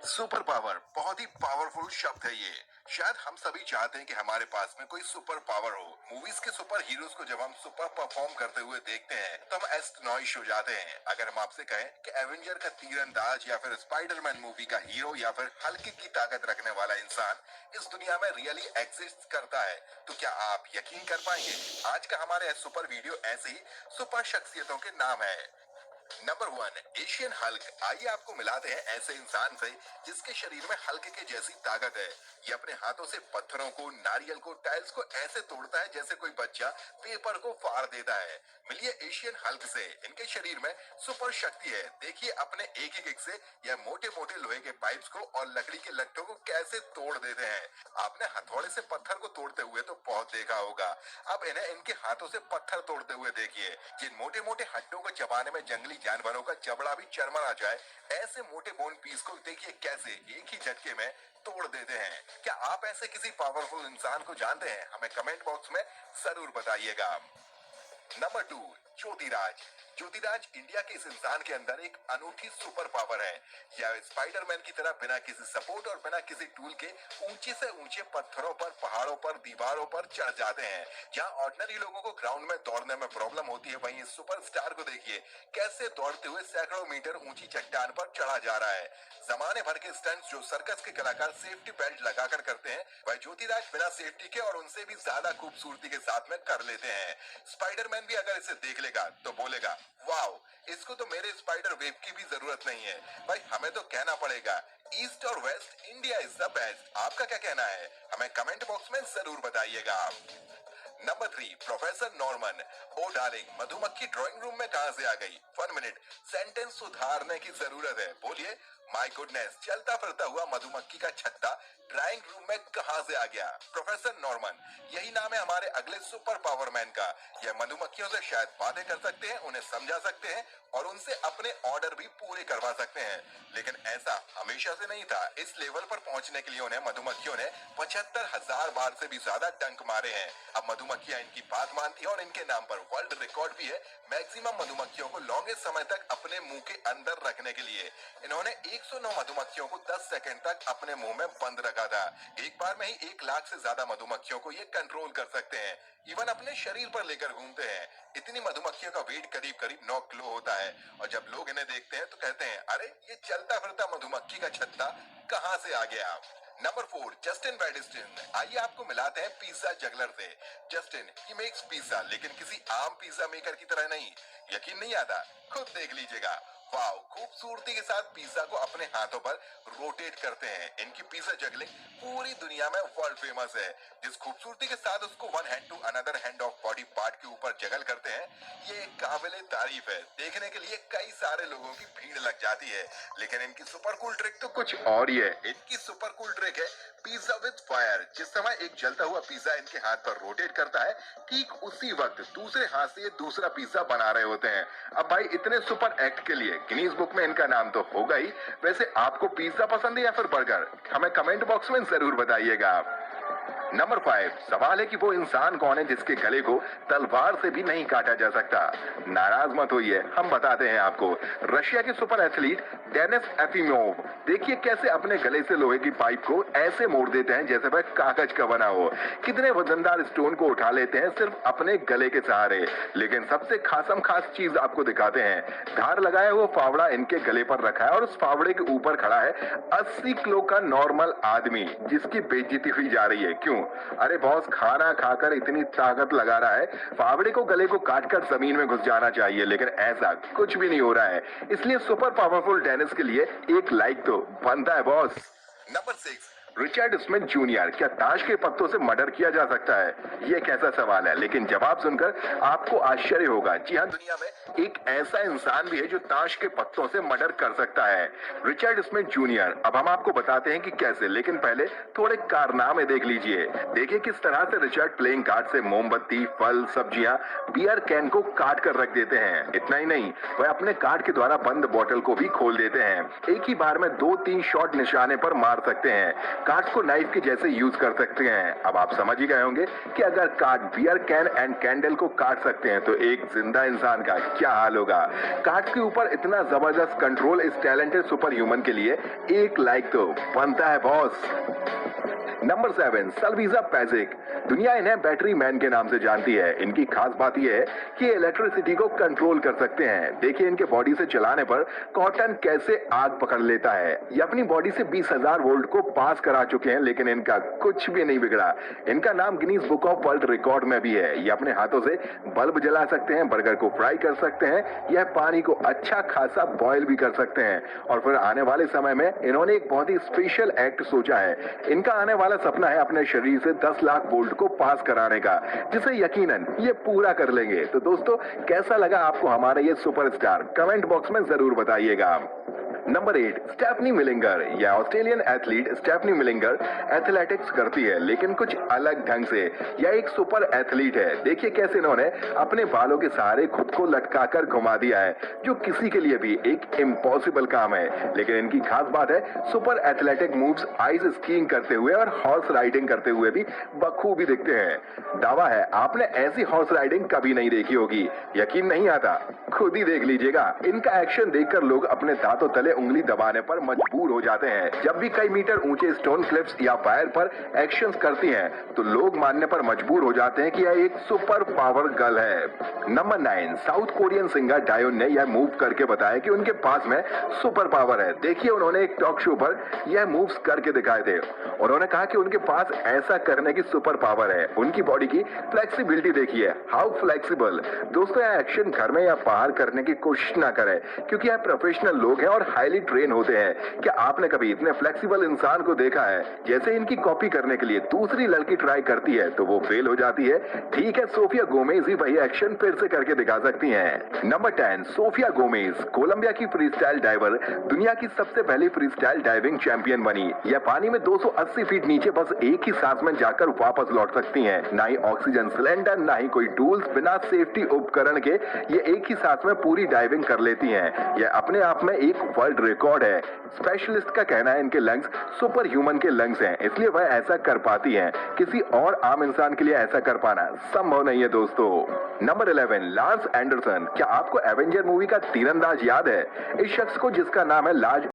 Super power बहुत ही powerful शब्द है ये। शायद हम सभी चाहते हैं कि हमारे पास में कोई सुपर पावर हो। मूवीज के सुपर हीरोज को जब हम सुपर परफॉर्म करते हुए देखते हैं तो हम एस्टोनिश हो जाते हैं। अगर हम आपसे कहें कि एवेंजर का तीरंदाज या फिर स्पाइडरमैन मूवी का हीरो या फिर हल्के की ताकत रखने वाला इंसान इस दुनिया में रियली एग्जिस्ट करता है तो क्या आप यकीन कर पाएंगे? आज का हमारे सुपर वीडियो ऐसे ही सुपर शख्सियतों के नाम है। Number 1, Asian Hulk. आइए आपको मिलाते हैं ऐसे इंसान से जिसके शरीर में हल्क के जैसी ताकत है। ये अपने हाथों से पत्थरों को, नारियल को, टाइल्स को ऐसे तोड़ता है जैसे कोई बच्चा पेपर को फाड़ देता है। मिलिए एशियन हल्क से। इनके शरीर में सुपर शक्ति है। देखिए अपने एक ही किक से यह मोटे मोटे लोहे के पाइप्स को और लकड़ी के लट्ठों को कैसे तोड़ देते हैं। आपने हथौड़े से पत्थर को तोड़ते हुए तो बहुत देखा होगा, अब इन्हें इनके हाथों से पत्थर तोड़ते हुए देखिए। जिन मोटे मोटे हड्डों को चबाने में जंगली जानवरों का जबड़ा भी चरमरा जाए, ऐसे मोटे बोन पीस को देखिए कैसे एक ही झटके में तोड़ देते हैं। क्या आप ऐसे किसी पावरफुल इंसान को जानते हैं? हमें कमेंट बॉक्स में जरूर बताइएगा। नंबर 2, ज्योतिराज। ज्योतिराज इंडिया के इस इंसान के अंदर एक अनूठी सुपर पावर है। यह स्पाइडरमैन की तरह बिना किसी सपोर्ट और बिना किसी टूल के ऊंचे से ऊंचे पत्थरों पर, पहाड़ों पर, दीवारों पर चढ़ जाते हैं। जहां ऑर्डिनरी लोगों को ग्राउंड में दौड़ने में प्रॉब्लम होती है, वहीं इस सुपरस्टार को देखिए कैसे दौड़ते हुए सैकड़ों मीटर ऊंची चट्टान पर चढ़ा जा रहा है। जमाने भर के स्टंट्स जो सर्कस के कलाकार सेफ्टी बेल्ट लगाकर करते हैं, वह ज्योतिराज बिना सेफ्टी के और उनसे भी ज्यादा खूबसूरती के साथ में कर लेते हैं। स्पाइडरमैन भी अगर इसे देख लेगा तो बोलेगा, वाओ, इसको तो मेरे स्पाइडर वेब की भी जरूरत नहीं है। भाई हमें तो कहना पड़ेगा, ईस्ट और west, India is the best. आपका क्या कहना है? हमें कमेंट बॉक्स में जरूर बताइएगा। Number 3, professor Norman. Oh darling, मधुमक्खी ड्राइंग रूम में कहां से आ गई? 1 मिनट, सेंटेंस सुधारने की जरूरत है। बोलिए, माय गुडनेस, चलता फिरता हुआ मधुमक्खी का छत्ता ड्राइंग रूम में कहां से आ गया? प्रोफेसर नॉर्मन, यही नाम है हमारे अगले सुपर पावरमैन का। यह मधुमक्खियों से शायद बातें कर सकते हैं, उन्हें समझा सकते हैं और उनसे अपने ऑर्डर भी पूरे करवा सकते हैं। लेकिन ऐसा हमेशा से नहीं था। इस लेवल पर पहुंचने के लिए उन्हें मधुमक्खियों ने 75,000 बार से भी ज्यादा डंक मारे हैं। अब मधुमक्खियां इनकी बात मानती है और इनके नाम पर वर्ल्ड रिकॉर्ड भी है मैक्सिमम मधुमक्खियों को लॉन्गेस्ट समय तक अपने मुंह के अंदर रखने के लिए। इन्होंने 109 मधुमक्खियों को 10 सेकंड तक अपने मुंह में बंद रखा था। एक बार में ही 1 लाख से ज्यादा मधुमक्खियों को ये कंट्रोल कर सकते हैं। इवन अपने शरीर पर लेकर घूमते हैं। इतनी मधुमक्खियों का वेट करीब करीब 9 किलो होता है और जब लोग इन्हें देखते हैं तो कहते हैं, अरे ये चलता फिरता मधुमक्खी का छत्ता कहां से आ गया? नंबर 4, जस्टिन वेडिस्टिन। आइए आपको मिलाते हैं पिज्जा जगलर से। जस्टिन ही मेक्स पिज्जा, लेकिन किसी आम पिज्जा मेकर की तरह नहीं। यकीन नहीं आता? खुद देख लीजिएगा। वाओ, खूबसूरती के साथ पिज्जा को अपने हाथों पर रोटेट करते हैं। इनकी पिज्जा जगलिंग पूरी दुनिया में वर्ल्ड फेमस है। जिस खूबसूरती के साथ उसको one hand to another hand of body part के ऊपर जगल करते हैं, ये काबिले तारीफ है। देखने के लिए कई सारे लोगों की भीड़ लग जाती है। लेकिन इनकी सुपर कूल ट्रिक तो कुछ और ही है। इनकी सुपर कूल ट्रिक है पिज्जा विद फायर। जिस समय एक जलता हुआ पिज्जा इनके हाथ पर रोटेट करता है, ठीक उसी वक्त दूसरे हाथ से ये दूसरा पिज्जा बना रहे होते हैं। अब भाई इतने सुपर एक्ट के लिए गिनीज बुक में इनका नाम तो होगा ही। वैसे आपको पिज्जा पसंद है या फिर बर्गर? हमें कमेंट बॉक्स में जरूर बताइएगा। नंबर 5, सवाल है कि वो इंसान कौन है जिसके गले को तलवार से भी नहीं काटा जा सकता? नाराज मत होइए, हम बताते हैं आपको। रशिया के सुपर एथलीट डेनिस एफिमोव, देखिए कैसे अपने गले से लोहे की पाइप को ऐसे मोड़ देते हैं जैसे वह कागज का बना हो। कितने वजनदार स्टोन को उठा लेते हैं सिर्फ अपने गले के सहारे। लेकिन सबसे खासम खास चीज आपको दिखाते हैं। धार लगाया हुआ फावड़ा इनके गले पर रखा है और उस फावड़े के ऊपर खड़ा है 80 किलो का नॉर्मल आदमी, जिसकी बेइज्जती हुई जा रही है। क्यों? अरे बॉस, खाना खाकर इतनी ताकत लगा रहा है, फावड़े को गले को काटकर जमीन में घुस जाना चाहिए, लेकिन ऐसा कुछ भी नहीं हो रहा है। इसलिए सुपर पावरफुल डेनिस के लिए एक लाइक तो बनता है boss. Number 6, Richard Smith junior. क्या ताश के पत्तों से मर्डर किया जा सकता है? ये कैसा सवाल है, लेकिन जवाब सुनकर आपको आश्चर्य होगा। जी हाँ, दुनिया में एक ऐसा इंसान भी है जो ताश के पत्तों से मर्डर कर सकता है, रिचर्ड स्मिथ जूनियर। अब हम आपको बताते हैं कि कैसे, लेकिन पहले थोड़े कारनामे देख लीजिए। देखिए किस तरह से रिचर्ड प्लेइंग कार्ड से मोमबत्ती, फल, सब्जियां, बियर कैन को काट कर रख देते हैं। इतना ही नहीं, वह अपने कार्ड के द्वारा बंद बोतल को भी खोल देते हैं। एक ही बार में 2-3 शॉट निशाने पर मार सकते हैं। कार्ड्स को नाइफ के जैसे यूज कर सकते हैं। अब आप समझ ही गए होंगे कि अगर card beer can and candle को काट सकते हैं तो एक जिंदा इंसान का क्या हाल होगा। कार्ड के ऊपर इतना जबरदस्त कंट्रोल इस टैलेंटेड सुपर ह्यूमन के लिए एक लाइक तो बनता है बॉस। नंबर 7, सल्वीजा पैजिक। दुनिया इन्हें बैटरी मैन के नाम से जानती है। इनकी खास बात यह है कि इलेक्ट्रिसिटी को कंट्रोल कर सकते हैं। देखिए इनके बॉडी से चलाने पर कॉटन कैसे आग पकड़ लेता है। ये अपनी बॉडी से 20,000 वोल्ट को पास करा चुके हैं, लेकिन इनका कुछ भी नहीं बिगड़ा। इनका नाम Guinness book of world record में भी है। ये अपने हाथों से बल्ब जला सकते हैं, बर्गर को फ्राई कर सकते हैं, यह पानी को अच्छा खासा बॉयल भी कर सकते हैं। और फिर आने वाले समय में इन्होंने एक बहुत ही स्पेशल एक्ट सोचा है। इनका आने वाला सपना है अपने शरीर से 10 लाख वोल्ट को पास कराने का, जिसे यकीनन ये पूरा कर लेंगे। तो दोस्तों कैसा लगा आपको हमारा ये सुपरस्टार, कमेंट बॉक्स में जरूर बताइएगा। Number 8, Stephanie Millinger. यह Australian athlete Stephanie Millinger athletics करती है, लेकिन कुछ अलग ढंग से। यह एक सुपर एथलीट है। देखिए कैसे इन्होंने अपने बालों के सहारे खुद को लटकाकर घुमा दिया है, जो किसी के लिए भी एक इम्पॉसिबल काम है। लेकिन इनकी खास बात है super athletic moves ice skiing करते हुए और हॉर्स राइडिंग करते हुए भी बखूबी दिखते हैं। दावा है आपने ऐसी हॉर्स राइडिंग कभी नहीं देखी होगी। यकीन नहीं आता? खुद ही देख लीजिएगा। इनका एक्शन देखकर लोग अपने दांतों तले उंगली दबाने पर मजबूर हो जाते हैं। जब भी कई मीटर ऊंचे स्टोन क्लिफ्स या फायर पर एक्शंस करती हैं, तो लोग मानने पर मजबूर हो जाते हैं कि यह एक सुपर पावर गर्ल है। नंबर 9, साउथ कोरियन सिंगर डायोन ने यह मूव करके बताया कि उनके पास में सुपर पावर है। देखिए उन्होंने एक टॉक शो पर यह मूव्स करके दिखाए थे। उन्होंने कहा कि उनके पास ऐसा करने की सुपर पावर है। उनकी बॉडी की फ्लेक्सिबिलिटी देखिए, हाउ फ्लेक्सिबल। दोस्तों यह एक्शन घर में या बाहर करने की कोशिश ना करें, क्योंकि यह प्रोफेशनल लोग हैं और हाईली ट्रेन होते हैं। क्या आपने कभी इतने फ्लेक्सिबल इंसान को देखा है? जैसे इनकी कॉपी करने के लिए दूसरी लड़की ट्राई करती है तो वो फेल हो जाती है। ठीक है, सोफिया गोमेज ही वही एक्शन फिर से करके दिखा सकती हैं। Number 10, Sophia Gomez. कोलंबिया की फ्रीस्टाइल डाइवर दुनिया की सबसे पहली फ्रीस्टाइल डाइविंग चैंपियन बनी। यह पानी में 280 फीट नीचे बस एक ही सांस में जाकर वापस लौट सकती हैं। ना ही ऑक्सीजन सिलेंडर, ना ही कोई टूल्स, बिना सेफ्टी उपकरण के ये एक ही सांस में पूरी डाइविंग कर लेती हैं। यह अपने आप में एक वर्ल्ड रिकॉर्ड है। स्पेशलिस्ट का कहना है इनके लंग्स सुपर ह्यूमन के लंग्स हैं, इसलिए वह ऐसा कर पाती हैं। किसी और आम इंसान के लिए ऐसा कर पाना संभव नहीं है दोस्तों। Number 11, Lars Anderson. क्या आपको एवेंजर मूवी का तीरंदाज याद है? इस शख्स को, जिसका नाम है लार्ज